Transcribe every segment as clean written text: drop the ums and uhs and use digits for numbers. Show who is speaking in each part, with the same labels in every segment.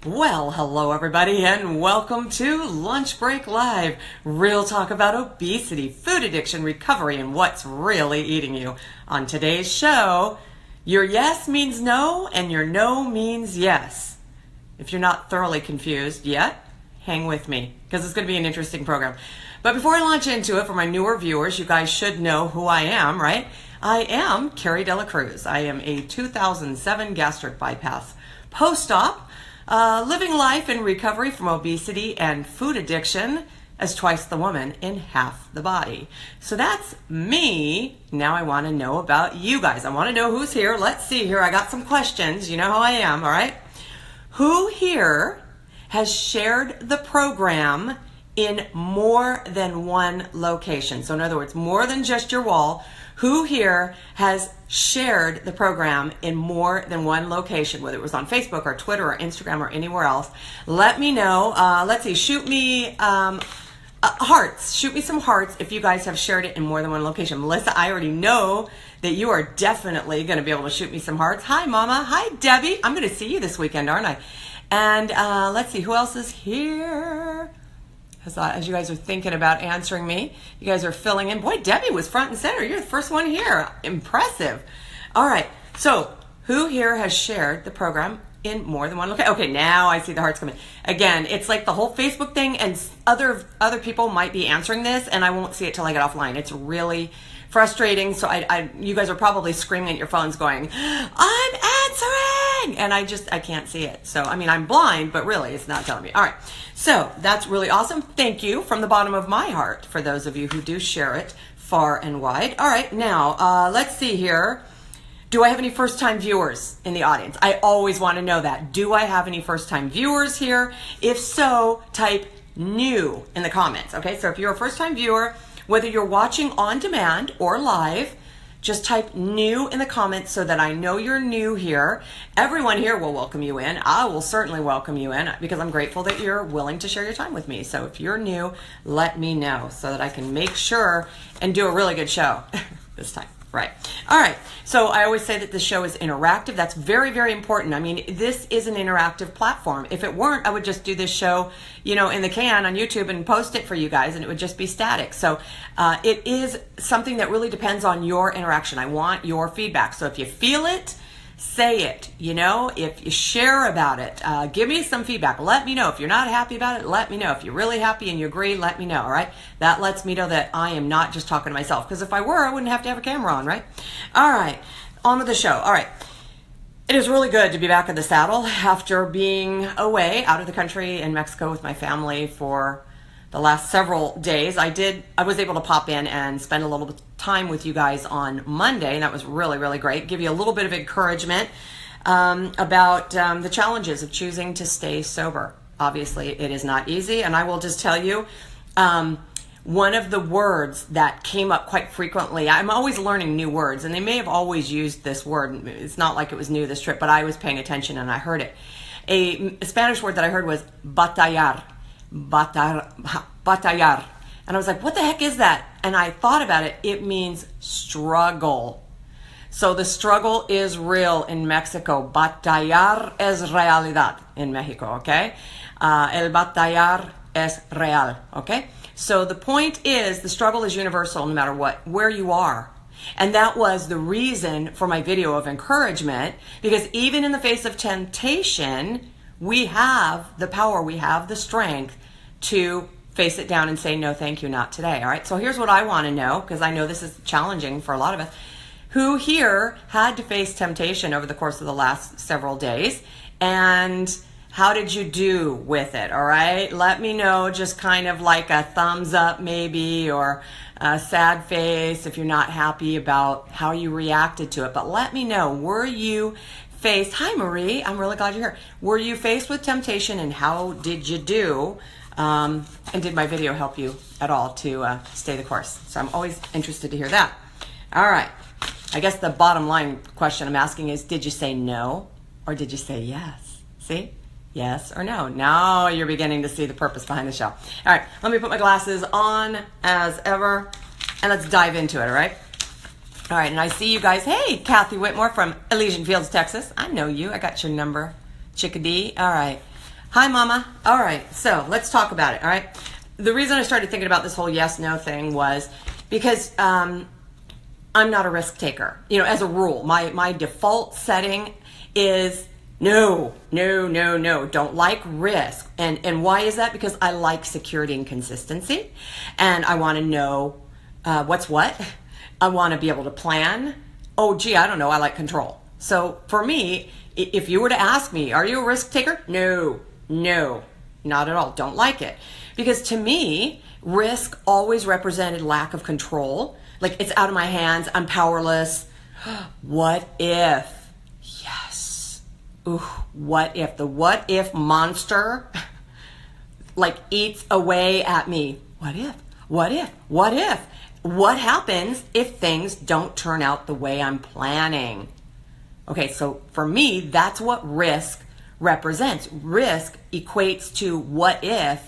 Speaker 1: Well, hello everybody and welcome to Lunchbreak Live. Real talk about obesity, food addiction, recovery, and what's really eating you. On today's show, your yes means no and your no means yes. If you're not thoroughly confused yet, hang with me because it's going to be an interesting program. But before I launch into it, for my newer viewers, you guys should know who I am, right? I am Carrie Dela Cruz. I am a 2007 gastric bypass post-op. Living life in recovery from obesity and food addiction as twice the woman in half the body. So that's me. Now I want to know about you guys. I want to know who's here. Let's see here. I got some questions. You know how I am, all right? Who here has shared the program in more than one location? So in other words, more than just your wall. Who here has shared the program in more than one location, whether it was on Facebook or Twitter or Instagram or anywhere else? Let me know. Let's see. Shoot me hearts. Shoot me some hearts if you guys have shared it in more than one location. Melissa, I already know that you are definitely going to be able to shoot me some hearts. Hi, Mama. Hi, Debbie. I'm going to see you this weekend, aren't I? And let's see. Who else is here? As you guys are thinking about answering me, you guys are filling in. Boy, Debbie was front and center. You're the first one here. Impressive. All right. So who here has shared the program in more than one location? Okay, now I see the hearts coming. Again, it's like the whole Facebook thing, and other people might be answering this, and I won't see it till I get offline. It's really frustrating. So you guys are probably screaming at your phones going, I'm answering! And I can't see it. So, I mean, I'm blind, but really it's not telling me. All right. So that's really awesome. Thank you from the bottom of my heart for those of you who do share it far and wide. All right. Now, let's see here. Do I have any first-time viewers in the audience? I always want to know that. Do I have any first-time viewers here? If so, type new in the comments. Okay. So if you're a first-time viewer, whether you're watching on demand or live, just type new in the comments so that I know you're new here. Everyone here will welcome you in. I will certainly welcome you in because I'm grateful that you're willing to share your time with me. So if you're new, let me know so that I can make sure and do a really good show this time. Right. All right. So I always say that the show is interactive. That's very, very important. I mean, this is an interactive platform. If it weren't, I would just do this show, in the can on YouTube and post it for you guys, and it would just be static. So it is something that really depends on your interaction. I want your feedback. So if you feel it, say it. If you share about it, give me some feedback. Let me know. If you're not happy about it, let me know. If you're really happy and you agree, let me know. All right. That lets me know that I am not just talking to myself. Because if I were, I wouldn't have to have a camera on, right? All right. On with the show. All right. It is really good to be back in the saddle after being away out of the country in Mexico with my family for the last several days. I was able to pop in and spend a little bit of time with you guys on Monday, and that was really, really great. Give you a little bit of encouragement about the challenges of choosing to stay sober. Obviously, it is not easy, and I will just tell you, one of the words that came up quite frequently, I'm always learning new words, and they may have always used this word. It's not like it was new this trip, but I was paying attention and I heard it. A Spanish word that I heard was batallar. Batallar. And I was like, what the heck is that? And I thought about it. It means struggle. So the struggle is real in Mexico. Batallar es realidad in Mexico, okay? El batallar es real, okay? So the point is the struggle is universal no matter where you are. And that was the reason for my video of encouragement, because even in the face of temptation, we have the power, we have the strength to face it down and say, no, thank you, not today. All right. So here's what I want to know, because I know this is challenging for a lot of us. Who here had to face temptation over the course of the last several days? And how did you do with it? All right. Let me know, just kind of like a thumbs up maybe, or a sad face if you're not happy about how you reacted to it. But let me know, were you faced? Hi, Marie. I'm really glad you're here. Were you faced with temptation, and how did you do? And did my video help you at all to stay the course? So I'm always interested to hear that. All right. I guess the bottom line question I'm asking is, did you say no or did you say yes? See? Yes or no? Now you're beginning to see the purpose behind the show. All right. Let me put my glasses on as ever, and let's dive into it, all right? All right, and I see you guys. Hey, Kathy Whitmore from Elysian Fields, Texas. I know you. I got your number, chickadee. All right. Hi, Mama. All right, so let's talk about it, all right? The reason I started thinking about this whole yes-no thing was because I'm not a risk taker. As a rule, my default setting is no, don't like risk. And why is that? Because I like security and consistency, and I want to know what's what. I want to be able to plan. Oh, gee, I don't know. I like control. So for me, if you were to ask me, are you a risk taker? No, not at all. Don't like it. Because to me, risk always represented lack of control. Like, it's out of my hands. I'm powerless. What if? Yes. Ooh, what if? The what if monster eats away at me. What if? What happens if things don't turn out the way I'm planning? Okay, so for me, that's what risk represents. Risk equates to what if,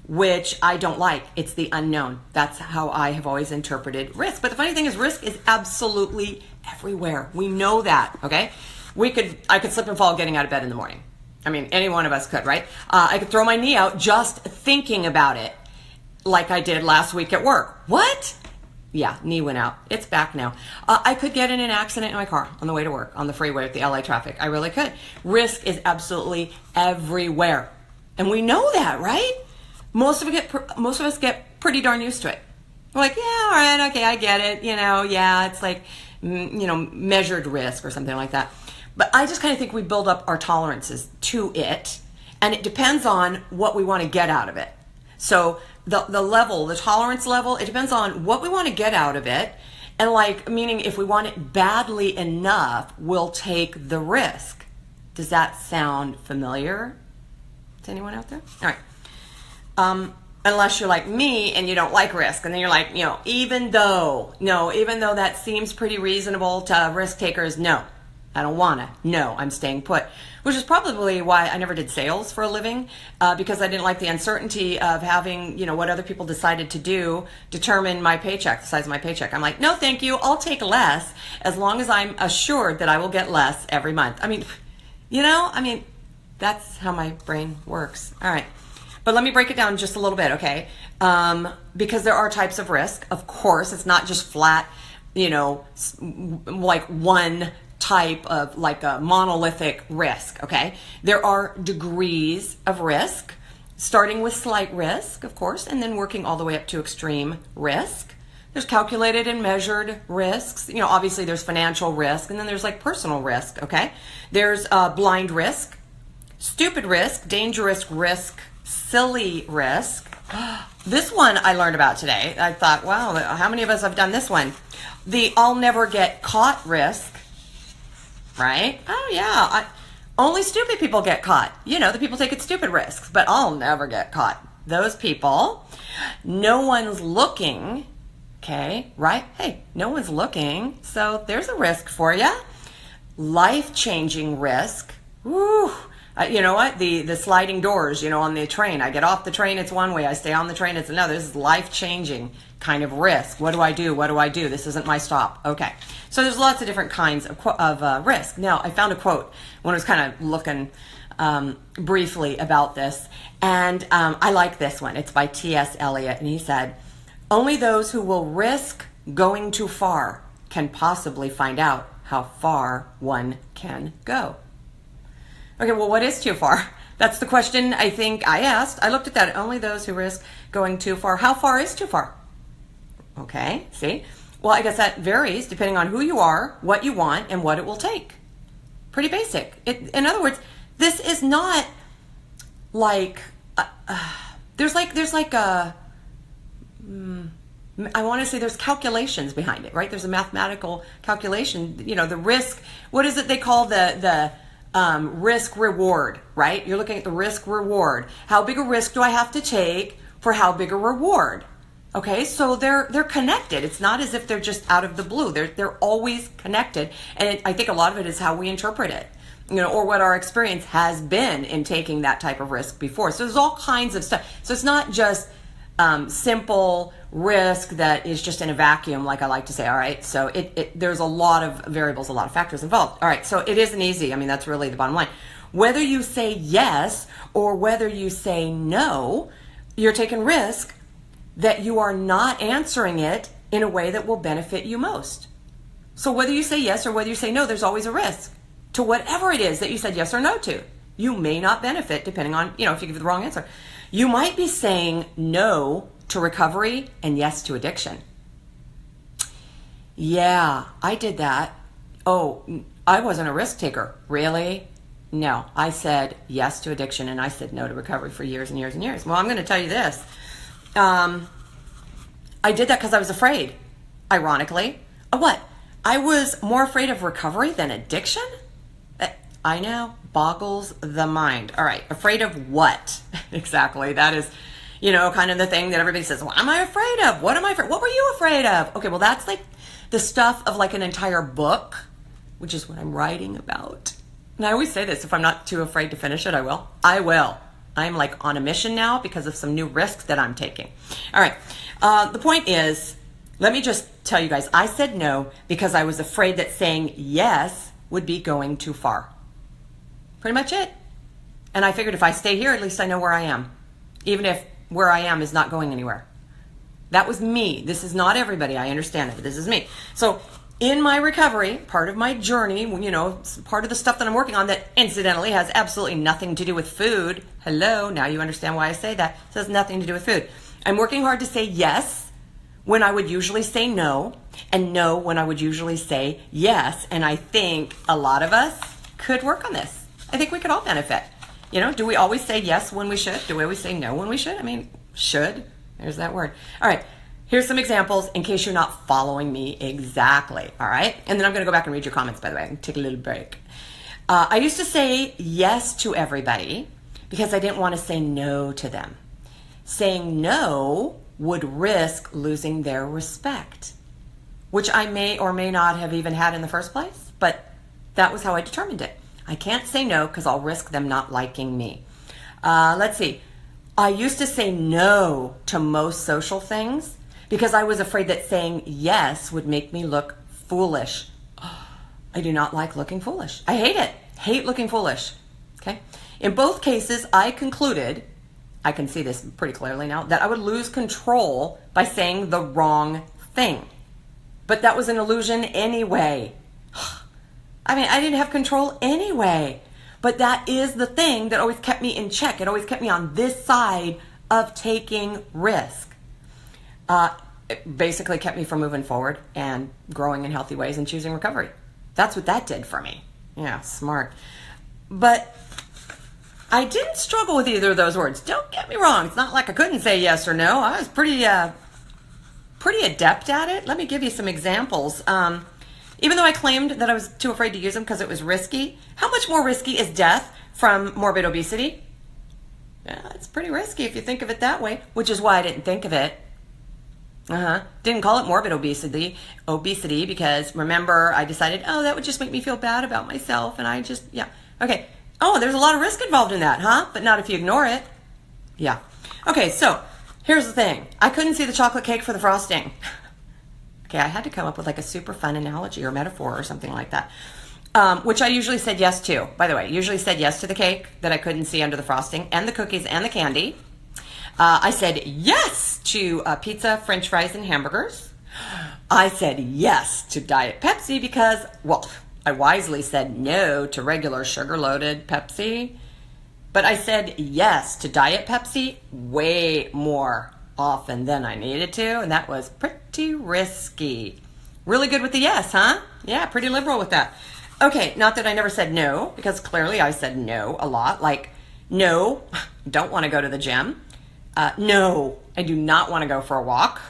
Speaker 1: which I don't like. It's the unknown. That's how I have always interpreted risk. But the funny thing is, risk is absolutely everywhere. We know that, okay? I could slip and fall getting out of bed in the morning. I mean, any one of us could, right? I could throw my knee out just thinking about it, like I did last week at work. What? Yeah, knee went out. It's back now. I could get in an accident in my car on the way to work, on the freeway with the LA traffic. I really could. Risk is absolutely everywhere. And we know that, right? Most of us get pretty darn used to it. We're like, yeah, all right, okay, I get it. Yeah, it's like, measured risk or something like that. But I just kind of think we build up our tolerances to it, and it depends on what we want to get out of it. So the tolerance level, it depends on what we want to get out of it. And meaning if we want it badly enough, we'll take the risk. Does that sound familiar to anyone out there? All right. Unless you're like me and you don't like risk. And then you're like, even though that seems pretty reasonable to risk takers, no, I don't want to. No, I'm staying put. Which is probably why I never did sales for a living, because I didn't like the uncertainty of having, what other people decided to do determine my paycheck, the size of my paycheck. I'm like, no, thank you. I'll take less as long as I'm assured that I will get less every month. I mean, that's how my brain works. All right. But let me break it down just a little bit, okay? Because there are types of risk. Of course, it's not just flat, like one type of a monolithic risk, okay? There are degrees of risk, starting with slight risk, of course, and then working all the way up to extreme risk. There's calculated and measured risks. Obviously there's financial risk, and then there's personal risk, okay? There's blind risk, stupid risk, dangerous risk, silly risk. This one I learned about today. I thought, wow, how many of us have done this one? The I'll never get caught risk. Right? Oh, yeah. Only stupid people get caught. The people taking stupid risks, but I'll never get caught. Those people, no one's looking. Okay, right? Hey, no one's looking. So there's a risk for you. Life-changing risk. Woo. You know what? The sliding doors, on the train. I get off the train, it's one way. I stay on the train, it's another. This is life-changing kind of risk. What do I do? This isn't my stop. Okay. So there's lots of different kinds of risk. Now, I found a quote when I was kind of looking briefly about this, and I like this one. It's by T.S. Eliot, and he said, "Only those who will risk going too far can possibly find out how far one can go." Okay, well, what is too far? That's the question I think I asked. I looked at that. Only those who risk going too far. How far is too far? Okay, see? Well, I guess that varies depending on who you are, what you want, and what it will take. Pretty basic. In other words, this is not there's calculations behind it, right? There's a mathematical calculation. The risk, what is it they call the risk reward, right? You're looking at the risk reward. How big a risk do I have to take for how big a reward? Okay, so they're connected. It's not as if they're just out of the blue. They're always connected, and I think a lot of it is how we interpret it, or what our experience has been in taking that type of risk before. So there's all kinds of stuff. So it's not just simple risk that is just in a vacuum, like I like to say. All right, so there's a lot of variables, a lot of factors involved. All right, so it isn't easy. I mean, that's really the bottom line. Whether you say yes or whether you say no, you're taking risk that you are not answering it in a way that will benefit you most. So whether you say yes or whether you say no, there's always a risk to whatever it is that you said yes or no to. You may not benefit depending on, if you give the wrong answer. You might be saying no to recovery and yes to addiction. Yeah, I did that. Oh, I wasn't a risk taker. Really? No, I said yes to addiction and I said no to recovery for years and years and years. Well, I'm going to tell you this. I did that because I was afraid, ironically. What? I was more afraid of recovery than addiction? I know, boggles the mind. All right, afraid of what? Exactly. That is, kind of the thing that everybody says, what am I afraid of? What am I afraid? What were you afraid of? Okay, well, that's like the stuff of like an entire book, which is what I'm writing about. And I always say this, if I'm not too afraid to finish it, I will. I will. I'm like on a mission now because of some new risks that I'm taking. All right, the point is, let me just tell you guys, I said no because I was afraid that saying yes would be going too far. Pretty much it. And I figured if I stay here, at least I know where I am, even if where I am is not going anywhere. That was me. This is not everybody. I understand it, but this is me. So in my recovery, part of my journey, part of the stuff that I'm working on that incidentally has absolutely nothing to do with food. Hello, now you understand why I say that. It has nothing to do with food. I'm working hard to say yes when I would usually say no, and no when I would usually say yes. And I think a lot of us could work on this. I think we could all benefit. Do we always say yes when we should? Do we always say no when we should? I mean, should. There's that word. All right. Here's some examples in case you're not following me exactly. All right. And then I'm going to go back and read your comments, by the way, and take a little break. I used to say yes to everybody because I didn't want to say no to them. Saying no would risk losing their respect, which I may or may not have even had in the first place, but that was how I determined it. I can't say no because I'll risk them not liking me. Let's see. I used to say no to most social things because I was afraid that saying yes would make me look foolish. I do not like looking foolish. I hate it. Hate looking foolish. Okay. In both cases, I concluded, I can see this pretty clearly now, that I would lose control by saying the wrong thing. But that was an illusion anyway. I mean, I didn't have control anyway. But that is the thing that always kept me in check. It always kept me on this side of taking risk. It basically kept me from moving forward and growing in healthy ways and choosing recovery. That's what that did for me. Yeah, smart. But I didn't struggle with either of those words. Don't get me wrong. It's not like I couldn't say yes or no. I was pretty adept at it. Let me give you some examples. Even though I claimed that I was too afraid to use them because it was risky, how much more risky is death from morbid obesity? Yeah, it's pretty risky if you think of it that way, which is why I didn't think of it. Didn't call it morbid obesity because remember, I decided, that would just make me feel bad about myself. And I just, okay. Oh, there's a lot of risk involved in that, huh? But not if you ignore it. Yeah. Okay, so here's the thing. I couldn't see the chocolate cake for the frosting. Okay, I had to come up with like a super fun analogy or metaphor or something like that, which I usually said yes to. By the way, usually said yes to the cake that I couldn't see under the frosting and the cookies and the candy. I said yes to pizza, French fries, and hamburgers. I said yes to Diet Pepsi because, I wisely said no to regular sugar-loaded Pepsi. But I said yes to Diet Pepsi way more often than I needed to, and that was pretty risky. Really good with the yes, huh? Yeah, pretty liberal with that. Okay, not that I never said no, because clearly I said no a lot. Like, no, don't want to go to the gym. No, I do not want to go for a walk.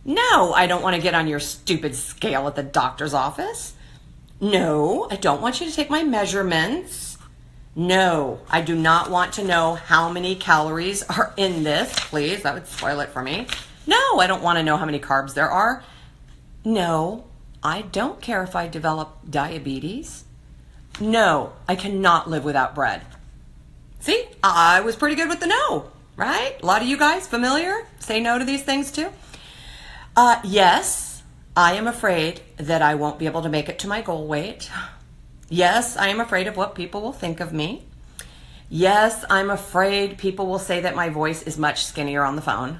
Speaker 1: No, I don't want to get on your stupid scale at the doctor's office. No, I don't want you to take my measurements. No, I do not want to know how many calories are in this, please. That would spoil it for me. No, I don't want to know how many carbs there are. No, I don't care if I develop diabetes. No, I cannot live without bread. See, I was pretty good with the no, right? A lot of you guys familiar? Say no to these things too? Yes, I am afraid that I won't be able to make it to my goal weight. Yes, I am afraid of what people will think of me. Yes, I'm afraid people will say that my voice is much skinnier on the phone.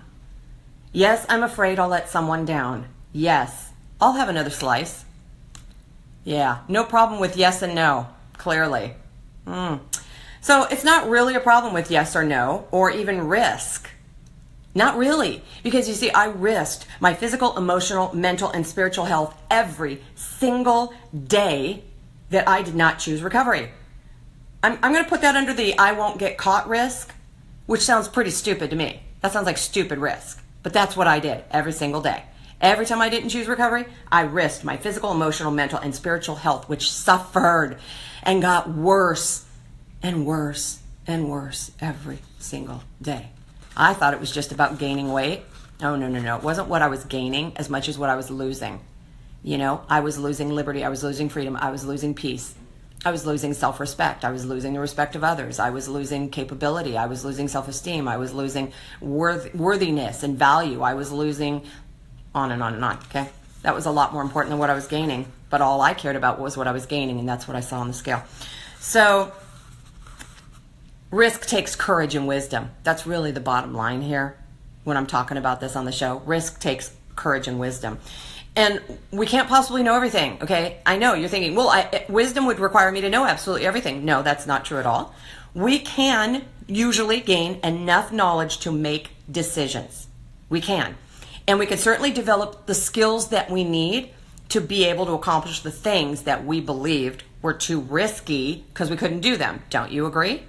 Speaker 1: Yes, I'm afraid I'll let someone down. Yes, I'll have another slice. Yeah, no problem with yes and no, clearly. So it's not really a problem with yes or no, or even risk. Not really, because you see, I risked my physical, emotional, mental, and spiritual health every single day that I did not choose recovery. I'm going to put that under the I won't get caught risk, which sounds pretty stupid to me. That sounds like stupid risk, but that's what I did every single day. Every time I didn't choose recovery, I risked my physical, emotional, mental, and spiritual health, which suffered and got worse and worse and worse every single day. I thought it was just about gaining weight. Oh, no. It wasn't what I was gaining as much as what I was losing. You know, I was losing liberty. I was losing freedom. I was losing peace. I was losing self-respect. I was losing the respect of others. I was losing capability. I was losing self-esteem. I was losing worthiness and value. I was losing on and on and on, okay? That was a lot more important than what I was gaining, but all I cared about was what I was gaining, and that's what I saw on the scale. So risk takes courage and wisdom. That's really the bottom line here when I'm talking about this on the show. Risk takes courage and wisdom. And we can't possibly know everything, okay? I know you're thinking, well, wisdom would require me to know absolutely everything. No, that's not true at all. We can usually gain enough knowledge to make decisions. We can. And we can certainly develop the skills that we need to be able to accomplish the things that we believed were too risky because we couldn't do them. Don't you agree?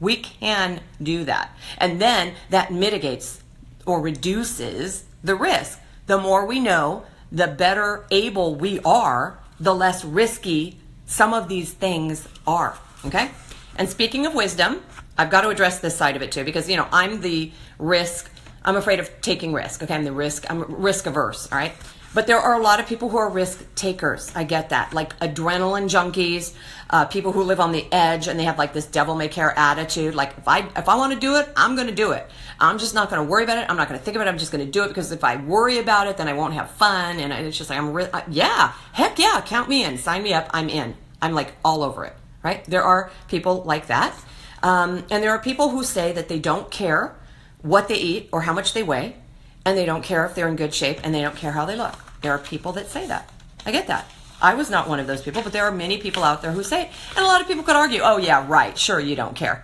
Speaker 1: We can do that. And then that mitigates or reduces the risk. The more we know, the better able we are, the less risky some of these things are, okay? And speaking of wisdom, I've got to address this side of it too, because, you know, I'm afraid of taking risk, okay? I'm risk averse, all right? But there are a lot of people who are risk takers. I get that. Like adrenaline junkies, people who live on the edge and they have like this devil may care attitude. Like if I want to do it, I'm going to do it. I'm just not going to worry about it. I'm not going to think about it. I'm just going to do it, because if I worry about it, then I won't have fun. And it's just like, yeah, heck yeah, count me in, sign me up. I'm in. I'm like all over it, right? There are people like that. And there are people who say that they don't care what they eat or how much they weigh, and they don't care if they're in good shape, and they don't care how they look. There are people that say that. I get that. I was not one of those people, but there are many people out there who say it. And a lot of people could argue, oh yeah, right, sure, you don't care.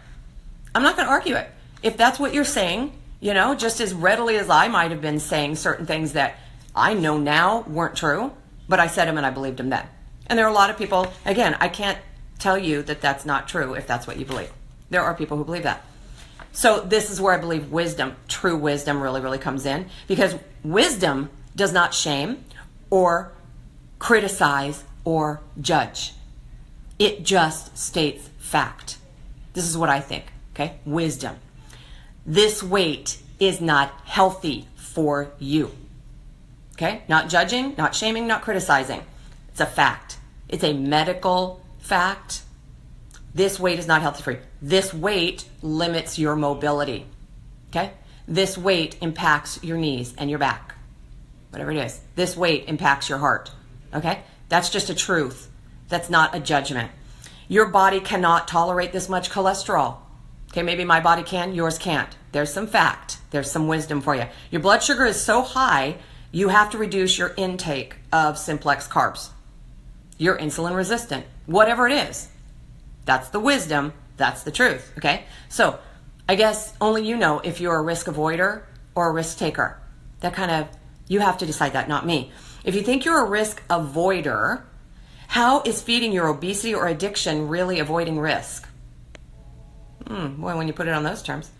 Speaker 1: I'm not going to argue it. If that's what you're saying, you know, just as readily as I might have been saying certain things that I know now weren't true, but I said them and I believed them then. And there are a lot of people, again, I can't tell you that that's not true if that's what you believe. There are people who believe that. So this is where I believe wisdom, true wisdom, really, really comes in, because wisdom does not shame or criticize or judge. It just states fact. This is what I think, okay? Wisdom. This weight is not healthy for you, okay? Not judging, not shaming, not criticizing. It's a fact. It's a medical fact. This weight is not healthy for you. This weight limits your mobility, okay? This weight impacts your knees and your back, whatever it is. This weight impacts your heart, okay? That's just a truth. That's not a judgment. Your body cannot tolerate this much cholesterol. Okay, maybe my body can, yours can't. There's some fact. There's some wisdom for you. Your blood sugar is so high, you have to reduce your intake of simplex carbs. You're insulin resistant, whatever it is. That's the wisdom. That's the truth, okay? So I guess only you know if you're a risk avoider or a risk taker. That kind of, you have to decide that, not me. If you think you're a risk avoider, how is feeding your obesity or addiction really avoiding risk? Well, when you put it on those terms.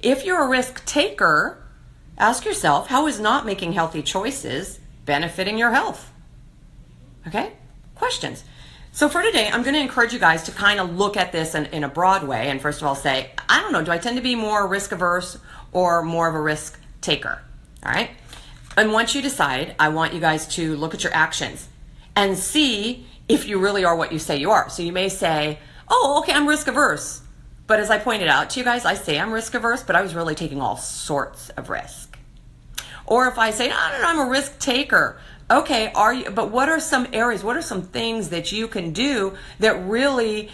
Speaker 1: If you're a risk taker, ask yourself, how is not making healthy choices benefiting your health? Okay? Questions. So for today, I'm going to encourage you guys to kind of look at this in a broad way. And first of all, say, I don't know, do I tend to be more risk averse or more of a risk taker? All right? And once you decide, I want you guys to look at your actions and see if you really are what you say you are. So you may say, oh, okay, I'm risk averse. But as I pointed out to you guys, I say I'm risk averse, but I was really taking all sorts of risk. Or if I say, I don't know, I'm a risk taker. Okay, but what are some areas, what are some things that you can do that really,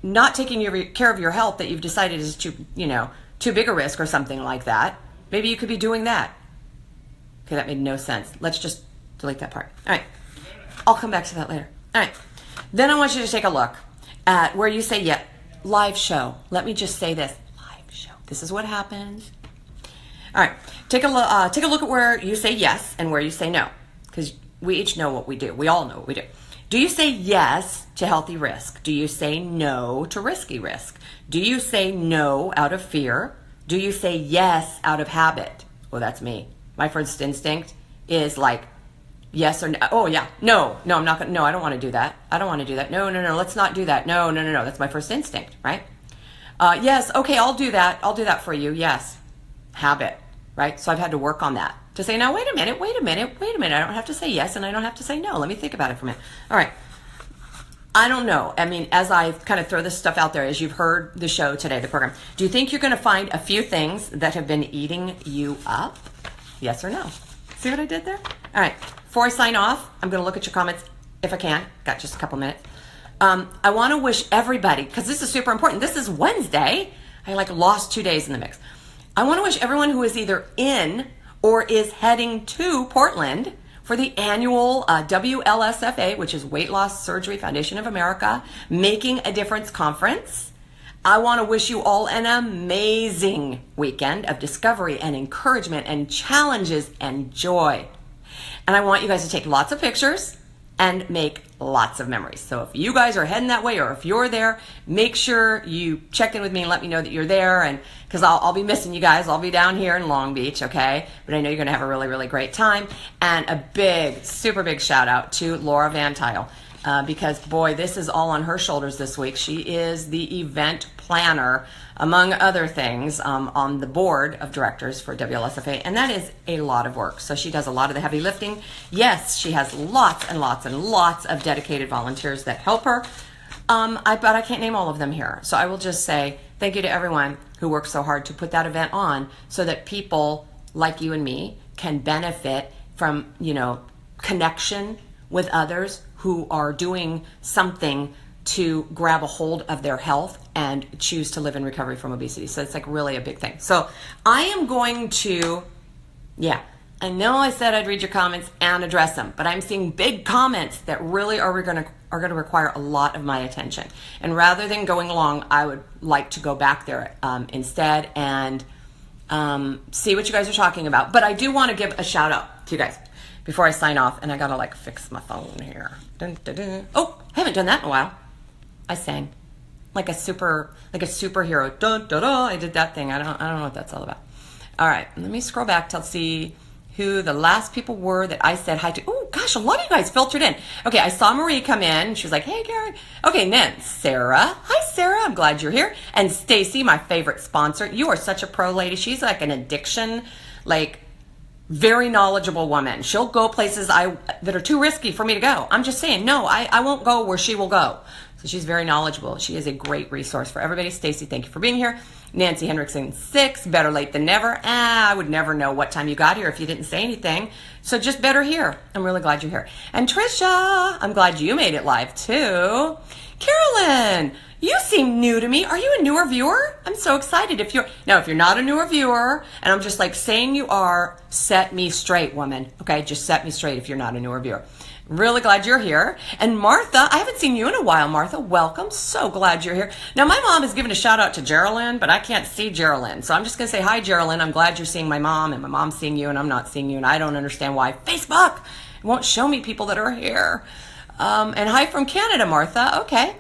Speaker 1: not taking care of your health that you've decided is too big a risk or something like that. Maybe you could be doing that. Okay, that made no sense. Let's just delete that part. All right, I'll come back to that later. All right, then I want you to take a look at where you say, yeah, live show. Let me just say this, live show. This is what happens. All right, take a look at where you say yes and where you say no, because we each know what we do. We all know what we do. Do you say yes to healthy risk? Do you say no to risky risk? Do you say no out of fear? Do you say yes out of habit? Well, that's me. My first instinct is like, yes or no. Oh, yeah. No, I'm not going to. No, I don't want to do that. I don't want to do that. No, let's not do that. No. That's my first instinct, right? Yes, okay, I'll do that. I'll do that for you. Yes. Habit, right? So I've had to work on that to say, now, wait a minute. I don't have to say yes and I don't have to say no. Let me think about it for a minute. All right. I don't know. I mean, as I kind of throw this stuff out there, as you've heard the show today, the program, do you think you're going to find a few things that have been eating you up? Yes or no? See what I did there? All right. Before I sign off, I'm going to look at your comments if I can. Got just a couple minutes. I want to wish everybody, because this is super important. This is Wednesday. I lost 2 days in the mix. I want to wish everyone who is either in or is heading to Portland for the annual WLSFA, which is Weight Loss Surgery Foundation of America, Making a Difference Conference. I want to wish you all an amazing weekend of discovery and encouragement and challenges and joy. And I want you guys to take lots of pictures and make lots of memories. So if you guys are heading that way or if you're there, make sure you check in with me and let me know that you're there, and because I'll be missing you guys. I'll be down here in Long Beach, okay? But I know you're going to have a really, really great time. And a big, super big shout out to Laura Van Tile, because boy, this is all on her shoulders this week. She is the event planner, among other things, on the board of directors for WLSFA, and that is a lot of work. So she does a lot of the heavy lifting. Yes, she has lots and lots and lots of dedicated volunteers that help her, but I can't name all of them here. So I will just say thank you to everyone who works so hard to put that event on so that people like you and me can benefit from, connection with others who are doing something to grab a hold of their health and choose to live in recovery from obesity. So it's really a big thing. So I am going to, I know I said I'd read your comments and address them, but I'm seeing big comments that really are going to require a lot of my attention. And rather than going along, I would like to go back there instead and see what you guys are talking about. But I do want to give a shout out to you guys before I sign off, and I gotta fix my phone here. Dun, dun, dun. Oh, I haven't done that in a while. I sang like a superhero. Dun, dun, dun. I did that thing. I don't know what that's all about. All right, let me scroll back to see who the last people were that I said hi to. Oh gosh, a lot of you guys filtered in. Okay, I saw Marie come in. She was like, "Hey, Karen." Okay, and then Sarah. Hi, Sarah. I'm glad you're here. And Stacy, my favorite sponsor. You are such a pro lady. She's like an addiction, very knowledgeable woman. She'll go places that are too risky for me to go. I'm just saying, no, I won't go where she will go. So she's very knowledgeable. She is a great resource for everybody. Stacy, thank you for being here. Nancy Hendrickson, 6, better late than never. I would never know what time you got here if you didn't say anything. So just better here. I'm really glad you're here. And Trisha, I'm glad you made it live too. Carolyn, you seem new to me. Are you a newer viewer? I'm so excited. If you're not a newer viewer, and I'm just saying you are, set me straight, woman. Okay, just set me straight if you're not a newer viewer. Really glad you're here. And Martha, I haven't seen you in a while, Martha. Welcome. So glad you're here. Now, my mom has given a shout out to Geraldine, but I can't see Geraldine. So I'm just going to say hi, Geraldine. I'm glad you're seeing my mom, and my mom's seeing you, and I'm not seeing you, and I don't understand why. Facebook won't show me people that are here. And hi from Canada, Martha. Okay.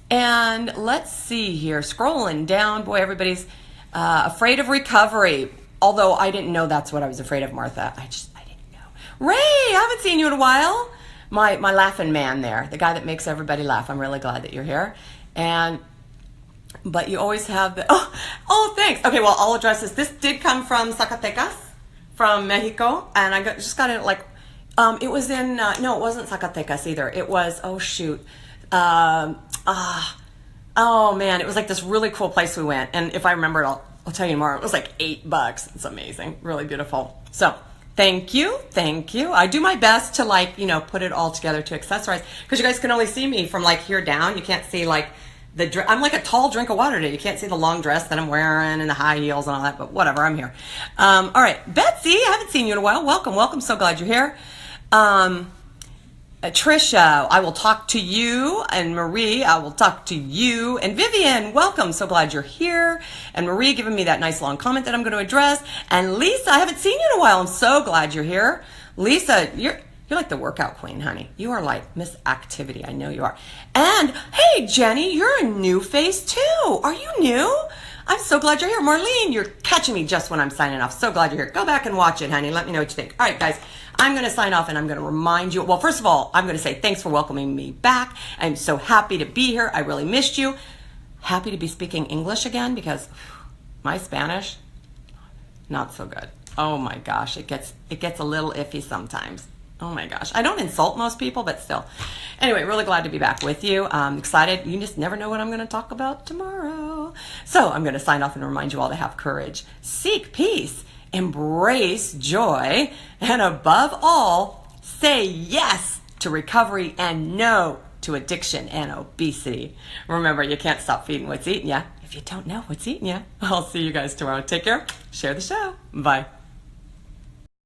Speaker 1: And let's see here. Scrolling down. Boy, everybody's afraid of recovery. Although I didn't know that's what I was afraid of, Martha. I didn't know. Ray, I haven't seen you in a while. My laughing man there, the guy that makes everybody laugh. I'm really glad that you're here. But you always have the, oh, thanks. Okay, well, I'll address this. This did come from Zacatecas, from Mexico. And I just got it it was in, no, it wasn't Zacatecas either. It was, oh, shoot. Oh man, it was this really cool place we went. And if I remember it, I'll I'll tell you tomorrow. It was like $8. It's amazing. Really beautiful. So thank you. Thank you. I do my best to like, put it all together to accessorize, because you guys can only see me from like here down. You can't see like I'm like a tall drink of water today. You can't see the long dress that I'm wearing and the high heels and all that, but whatever, I'm here. All right, Betsy, I haven't seen you in a while. Welcome. So glad you're here. Trisha, I will talk to you. And Marie, I will talk to you. And Vivian, welcome. So glad you're here. And Marie giving me that nice long comment that I'm going to address. And Lisa, I haven't seen you in a while. I'm so glad you're here. Lisa, you're like the workout queen, honey. You are like Miss Activity. I know you are. And hey, Jenny, you're a new face too. Are you new? I'm so glad you're here. Marlene, you're catching me just when I'm signing off. So glad you're here. Go back and watch it, honey. Let me know what you think. All right, guys, I'm going to sign off and I'm going to remind you. Well, first of all, I'm going to say thanks for welcoming me back. I'm so happy to be here. I really missed you. Happy to be speaking English again, because my Spanish, not so good. Oh my gosh, it gets a little iffy sometimes. Oh my gosh. I don't insult most people, but still. Anyway, really glad to be back with you. I'm excited. You just never know what I'm going to talk about tomorrow. So I'm going to sign off and remind you all to have courage, seek peace, embrace joy, and above all, say yes to recovery and no to addiction and obesity. Remember, you can't stop feeding what's eating you if you don't know what's eating you. I'll see you guys tomorrow. Take care. Share the show. Bye.